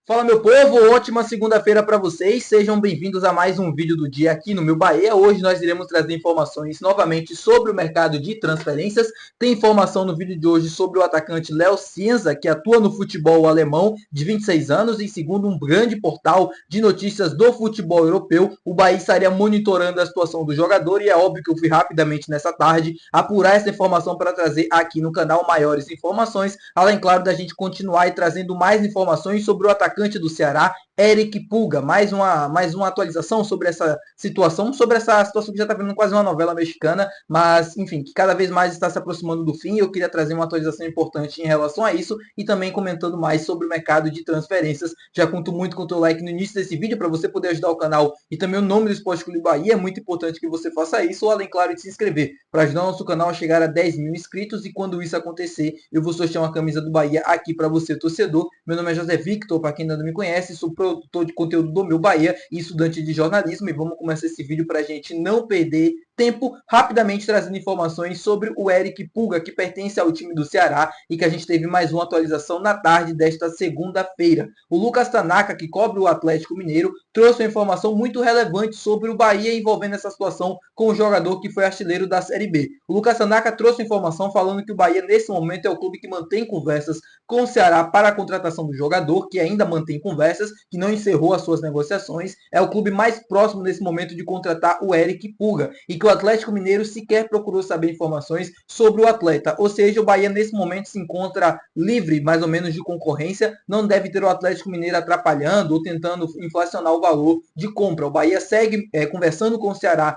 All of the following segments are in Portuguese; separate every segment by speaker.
Speaker 1: Fala, meu povo, ótima segunda-feira para vocês, sejam bem-vindos a mais um vídeo do dia aqui no Meu Bahia. Hoje nós iremos trazer informações novamente sobre o mercado de transferências. Tem informação no vídeo de hoje sobre o atacante Léo Cienza, que atua no futebol alemão, de 26 anos, e segundo um grande portal de notícias do futebol europeu, o Bahia estaria monitorando a situação do jogador, e é óbvio que eu fui rapidamente nessa tarde apurar essa informação para trazer aqui no canal maiores informações, além, claro, da gente continuar e trazendo mais informações sobre o atacante do Ceará, Eric Pulga. Mais uma atualização sobre essa situação que já está virando quase uma novela mexicana, mas, enfim, que cada vez mais está se aproximando do fim. Eu queria trazer uma atualização importante em relação a isso e também comentando mais sobre o mercado de transferências. Já conto muito com o teu like no início desse vídeo para você poder ajudar o canal e também o nome do Esporte Clube Bahia. É muito importante que você faça isso, ou além, claro, de se inscrever para ajudar o nosso canal a chegar a 10 mil inscritos, e quando isso acontecer, eu vou sortear uma camisa do Bahia aqui para você, torcedor. Meu nome é José Victor, para quem ainda não me conhece, sou produtor de conteúdo do Meu Bahia e estudante de jornalismo, e vamos começar esse vídeo para a gente não perder tempo, rapidamente trazendo informações sobre o Eric Pulga, que pertence ao time do Ceará e que a gente teve mais uma atualização na tarde desta segunda-feira. O Lucas Tanaka, que cobre o Atlético Mineiro, trouxe uma informação muito relevante sobre o Bahia envolvendo essa situação com o jogador que foi artilheiro da Série B. O Lucas Tanaka trouxe informação falando que o Bahia, nesse momento, é o clube que mantém conversas com o Ceará para a contratação do jogador, que ainda mantém conversas, que não encerrou as suas negociações. É o clube mais próximo nesse momento de contratar o Eric Pulga, e que o Atlético Mineiro sequer procurou saber informações sobre o atleta. Ou seja, o Bahia nesse momento se encontra livre, mais ou menos, de concorrência. Não deve ter o Atlético Mineiro atrapalhando ou tentando inflacionar o valor de compra. O Bahia segue conversando com o Ceará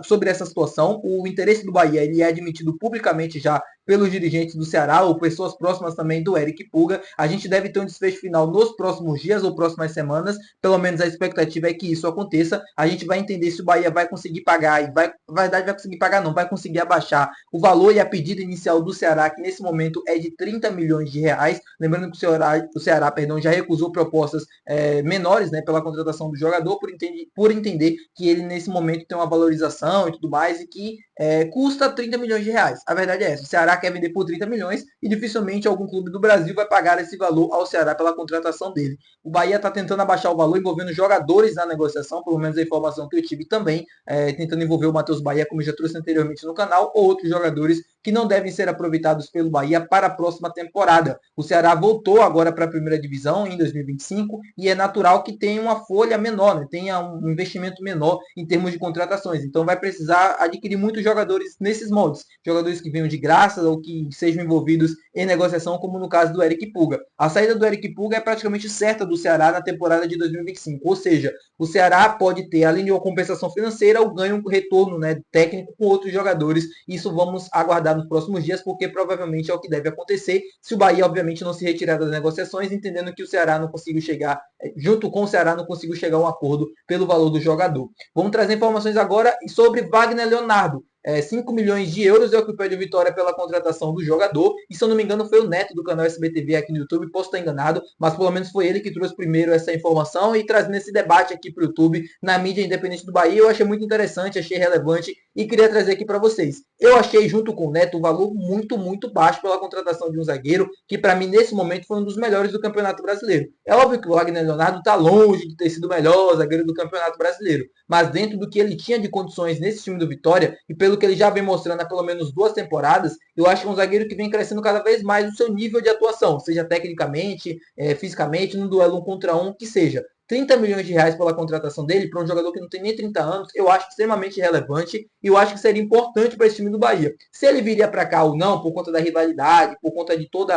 Speaker 1: sobre essa situação. O interesse do Bahia ele é admitido publicamente já pelos dirigentes do Ceará ou pessoas próximas também do Eric Pulga. A gente deve ter um desfecho final nos próximos dias ou próximas semanas. Pelo menos a expectativa é que isso aconteça. A gente vai entender se o Bahia vai conseguir pagar e vai conseguir pagar, não, vai conseguir abaixar o valor e a pedida inicial do Ceará, que nesse momento é de 30 milhões de reais. Lembrando que o Ceará já recusou propostas menores, né, pela contratação do jogador, por entender que ele nesse momento tem uma valorização e tudo mais, e que custa 30 milhões de reais. A verdade é essa, o Ceará quer vender por 30 milhões e dificilmente algum clube do Brasil vai pagar esse valor ao Ceará pela contratação dele. O Bahia está tentando abaixar o valor envolvendo jogadores na negociação, pelo menos a informação que eu tive também, tentando envolver o Matheus Bahia, como eu já trouxe anteriormente no canal, ou outros jogadores que não devem ser aproveitados pelo Bahia para a próxima temporada. O Ceará voltou agora para a primeira divisão em 2025 e é natural que tenha uma folha menor, né? Tenha um investimento menor em termos de contratações. Então vai precisar adquirir muitos jogadores nesses moldes. Jogadores que venham de graça ou que sejam envolvidos em negociação, como no caso do Eric Pulga. A saída do Eric Pulga é praticamente certa do Ceará na temporada de 2025. Ou seja, o Ceará pode ter, além de uma compensação financeira, o ganho, o retorno, né, técnico com outros jogadores. Isso vamos aguardar nos próximos dias, porque provavelmente é o que deve acontecer se o Bahia, obviamente, não se retirar das negociações, entendendo que o Ceará não conseguiu chegar, junto com o Ceará, não conseguiu chegar a um acordo pelo valor do jogador. Vamos trazer informações agora sobre Wagner Leonardo. 5 milhões de euros é o que pede o Vitória pela contratação do jogador, e se eu não me engano foi o Neto do canal SBTV aqui no YouTube, posso estar enganado, mas pelo menos foi ele que trouxe primeiro essa informação e trazendo esse debate aqui para o YouTube, na mídia independente do Bahia. Eu achei muito interessante, achei relevante e queria trazer aqui para vocês. Eu achei, junto com o Neto, um valor muito, muito baixo pela contratação de um zagueiro, que para mim nesse momento foi um dos melhores do Campeonato Brasileiro. É óbvio que o Wagner Leonardo está longe de ter sido o melhor zagueiro do Campeonato Brasileiro, mas dentro do que ele tinha de condições nesse time do Vitória, e pelo que ele já vem mostrando há pelo menos 2 temporadas, eu acho que é um zagueiro que vem crescendo cada vez mais o seu nível de atuação, seja tecnicamente, fisicamente, no duelo 1 contra 1, que seja. 30 milhões de reais pela contratação dele, para um jogador que não tem nem 30 anos, eu acho extremamente relevante e eu acho que seria importante para esse time do Bahia. Se ele viria para cá ou não, por conta da rivalidade, por conta de todo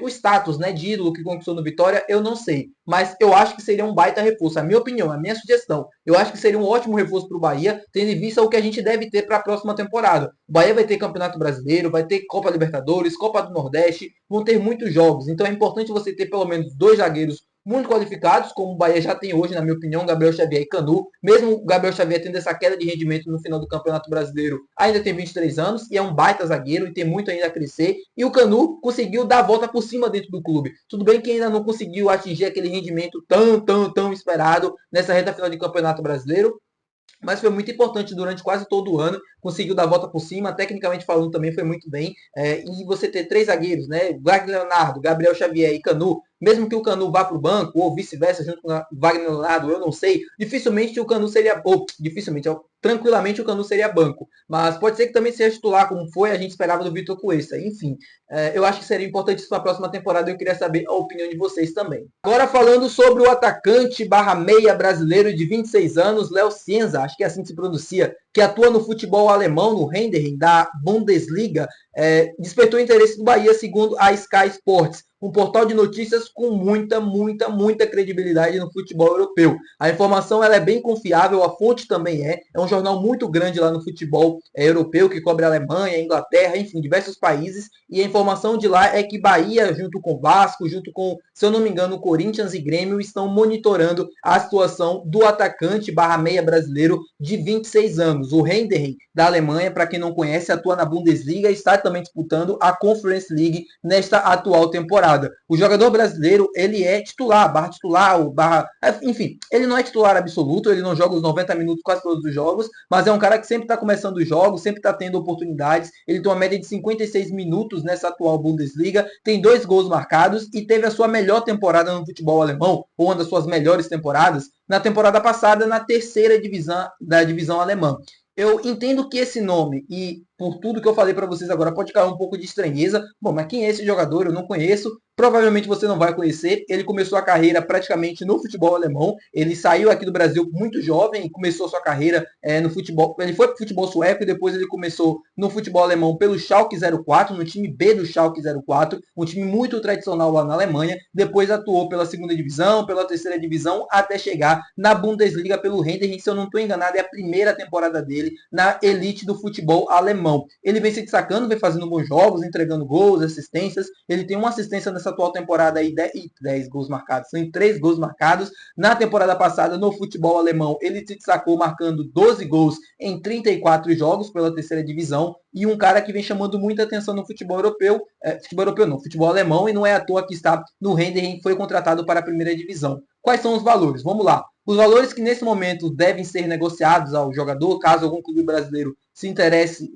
Speaker 1: o status, né, de ídolo que conquistou no Vitória, eu não sei. Mas eu acho que seria um baita reforço. A minha opinião, a minha sugestão. Eu acho que seria um ótimo reforço para o Bahia, tendo em vista o que a gente deve ter para a próxima temporada. O Bahia vai ter Campeonato Brasileiro, vai ter Copa Libertadores, Copa do Nordeste, vão ter muitos jogos. Então é importante você ter pelo menos 2 zagueiros muito qualificados, como o Bahia já tem hoje, na minha opinião, Gabriel Xavier e Canu. Mesmo o Gabriel Xavier tendo essa queda de rendimento no final do Campeonato Brasileiro, ainda tem 23 anos e é um baita zagueiro e tem muito ainda a crescer. E o Canu conseguiu dar a volta por cima dentro do clube. Tudo bem que ainda não conseguiu atingir aquele rendimento tão esperado nessa reta final de Campeonato Brasileiro, mas foi muito importante durante quase todo o ano, conseguiu dar a volta por cima, tecnicamente falando também foi muito bem, e você ter 3 zagueiros, né, Wagner Leonardo, Gabriel Xavier e Canu, mesmo que o Canu vá para o banco, ou vice-versa, junto com o Wagner Leonardo, eu não sei, dificilmente o Canu seria, ou dificilmente, tranquilamente o Canu seria banco, mas pode ser que também seja titular, como foi, a gente esperava do Vitor Cuesta, enfim, eu acho que seria importante isso na próxima temporada, eu queria saber a opinião de vocês também. Agora falando sobre o atacante barra meia brasileiro de 26 anos, Léo Cienza, acho que é assim que se pronuncia, que atua no futebol alemão, no Heidenheim, da Bundesliga, despertou interesse do Bahia, segundo a Sky Sports, um portal de notícias com muita credibilidade no futebol europeu. A informação ela é bem confiável, a fonte também é um jornal muito grande lá no futebol europeu, que cobre a Alemanha, a Inglaterra, enfim, diversos países, e a informação de lá é que Bahia, junto com Vasco, junto com, se eu não me engano, Corinthians e Grêmio, estão monitorando a situação do atacante barra meia brasileiro de 26 anos. O Heidenheim, da Alemanha, para quem não conhece, atua na Bundesliga e está também disputando a Conference League nesta atual temporada. O jogador brasileiro, ele é titular, barra titular, enfim, ele não é titular absoluto, ele não joga os 90 minutos quase todos os jogos, mas é um cara que sempre está começando os jogos, sempre está tendo oportunidades, ele tem uma média de 56 minutos nessa atual Bundesliga, tem 2 gols marcados e teve a sua melhor temporada no futebol alemão, ou uma das suas melhores temporadas, na temporada passada, na terceira divisão da divisão alemã. Eu entendo que esse nome, e por tudo que eu falei para vocês agora, pode cair um pouco de estranheza. Bom, mas quem é esse jogador? Eu não conheço. Provavelmente você não vai conhecer. Ele começou a carreira praticamente no futebol alemão. Ele saiu aqui do Brasil muito jovem e começou sua carreira no futebol. Ele foi para o futebol sueco e depois ele começou no futebol alemão pelo Schalke 04, no time B do Schalke 04, um time muito tradicional lá na Alemanha. Depois atuou pela segunda divisão, pela terceira divisão, até chegar na Bundesliga pelo Heidenheim. Se eu não estou enganado, é a primeira temporada dele na elite do futebol alemão. Ele vem se destacando, vem fazendo bons jogos, entregando gols, assistências. Ele tem uma assistência nessa atual temporada aí, 10 gols marcados, tem 3 gols marcados. Na temporada passada, no futebol alemão, ele se destacou marcando 12 gols em 34 jogos pela terceira divisão. E um cara que vem chamando muita atenção no futebol europeu, futebol alemão, e não é à toa que está no Heidenheim, foi contratado para a primeira divisão. Quais são os valores? Vamos lá. Os valores que nesse momento devem ser negociados ao jogador, caso algum clube brasileiro se interesse,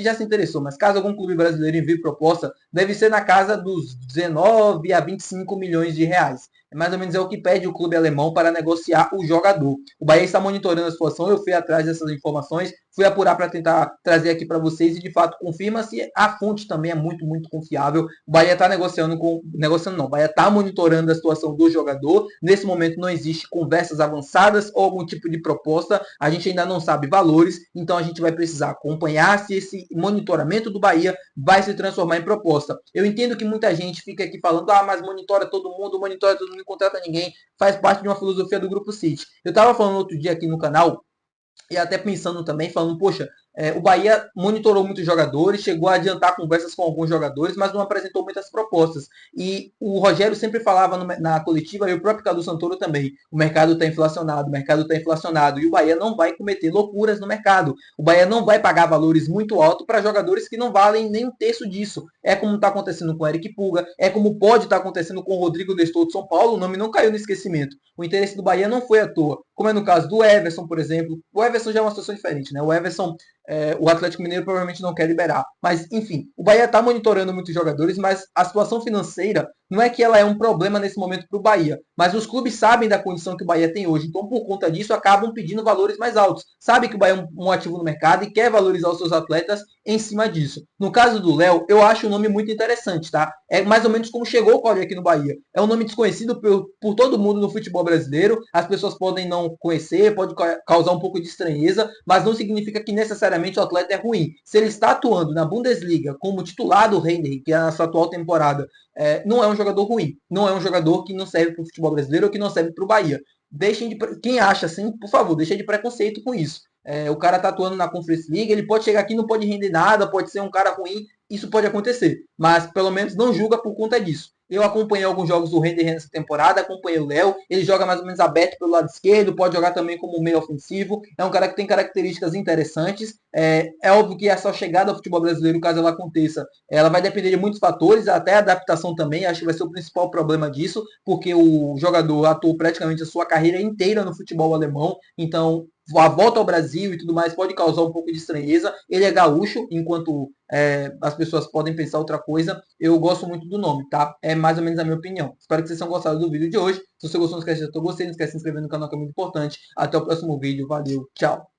Speaker 1: já se interessou, mas caso algum clube brasileiro envie proposta, deve ser na casa dos 19 a 25 milhões de reais. Mais ou menos é o que pede o clube alemão para negociar o jogador. O Bahia está monitorando a situação, eu fui atrás dessas informações, fui apurar para tentar trazer aqui para vocês e de fato confirma-se, a fonte também é muito confiável. O Bahia está o Bahia está monitorando a situação do jogador. Nesse momento não existe conversas avançadas ou algum tipo de proposta, a gente ainda não sabe valores, então a gente vai precisar acompanhar se esse monitoramento do Bahia vai se transformar em proposta. Eu entendo que muita gente fica aqui falando, mas monitora todo mundo, não contrata ninguém, faz parte de uma filosofia do Grupo City. Eu estava falando outro dia aqui no canal, e até pensando também, falando, poxa, o Bahia monitorou muitos jogadores, chegou a adiantar conversas com alguns jogadores, mas não apresentou muitas propostas. E o Rogério sempre falava na coletiva, e o próprio Cadu Santoro também, o mercado está inflacionado, e o Bahia não vai cometer loucuras no mercado. O Bahia não vai pagar valores muito altos para jogadores que não valem nem um terço disso. É como está acontecendo com o Eric Pulga, é como pode estar acontecendo com o Rodrigo Nestor de São Paulo, o nome não caiu no esquecimento. O interesse do Bahia não foi à toa, como é no caso do Everson, por exemplo. O Everson já é uma situação diferente, né? O Everson, o Atlético Mineiro provavelmente não quer liberar. Mas, enfim, o Bahia está monitorando muitos jogadores, mas a situação financeira não é que ela é um problema nesse momento para o Bahia. Mas os clubes sabem da condição que o Bahia tem hoje. Então, por conta disso, acabam pedindo valores mais altos. Sabe que o Bahia é um ativo no mercado e quer valorizar os seus atletas em cima disso. No caso do Léo, eu acho um nome muito interessante, tá? É mais ou menos como chegou o Cauê aqui no Bahia. É um nome desconhecido por todo mundo no futebol brasileiro. As pessoas podem não conhecer, pode causar um pouco de estranheza, mas não significa que necessariamente o atleta é ruim. Se ele está atuando na Bundesliga como titular do Heidenheim, que é a sua atual temporada, não é um jogador ruim. Não é um jogador que não serve para o futebol brasileiro ou que não serve para o Bahia. Quem acha assim, por favor, deixa de preconceito com isso. O cara tá atuando na Conference League, ele pode chegar aqui, não pode render nada, pode ser um cara ruim, isso pode acontecer. Mas pelo menos não julga por conta disso. Eu acompanhei alguns jogos do Heidenheim nessa temporada, acompanhei o Léo, ele joga mais ou menos aberto pelo lado esquerdo, pode jogar também como meio ofensivo, é um cara que tem características interessantes. É óbvio que essa chegada ao futebol brasileiro, caso ela aconteça, ela vai depender de muitos fatores, até a adaptação também, acho que vai ser o principal problema disso, porque o jogador atuou praticamente a sua carreira inteira no futebol alemão, então a volta ao Brasil e tudo mais pode causar um pouco de estranheza. Ele é gaúcho, enquanto as pessoas podem pensar outra coisa. Eu gosto muito do nome, tá? É mais ou menos a minha opinião. Espero que vocês tenham gostado do vídeo de hoje. Se você gostou, não esquece de gostar, não esquece de se inscrever no canal, que é muito importante. Até o próximo vídeo. Valeu, tchau!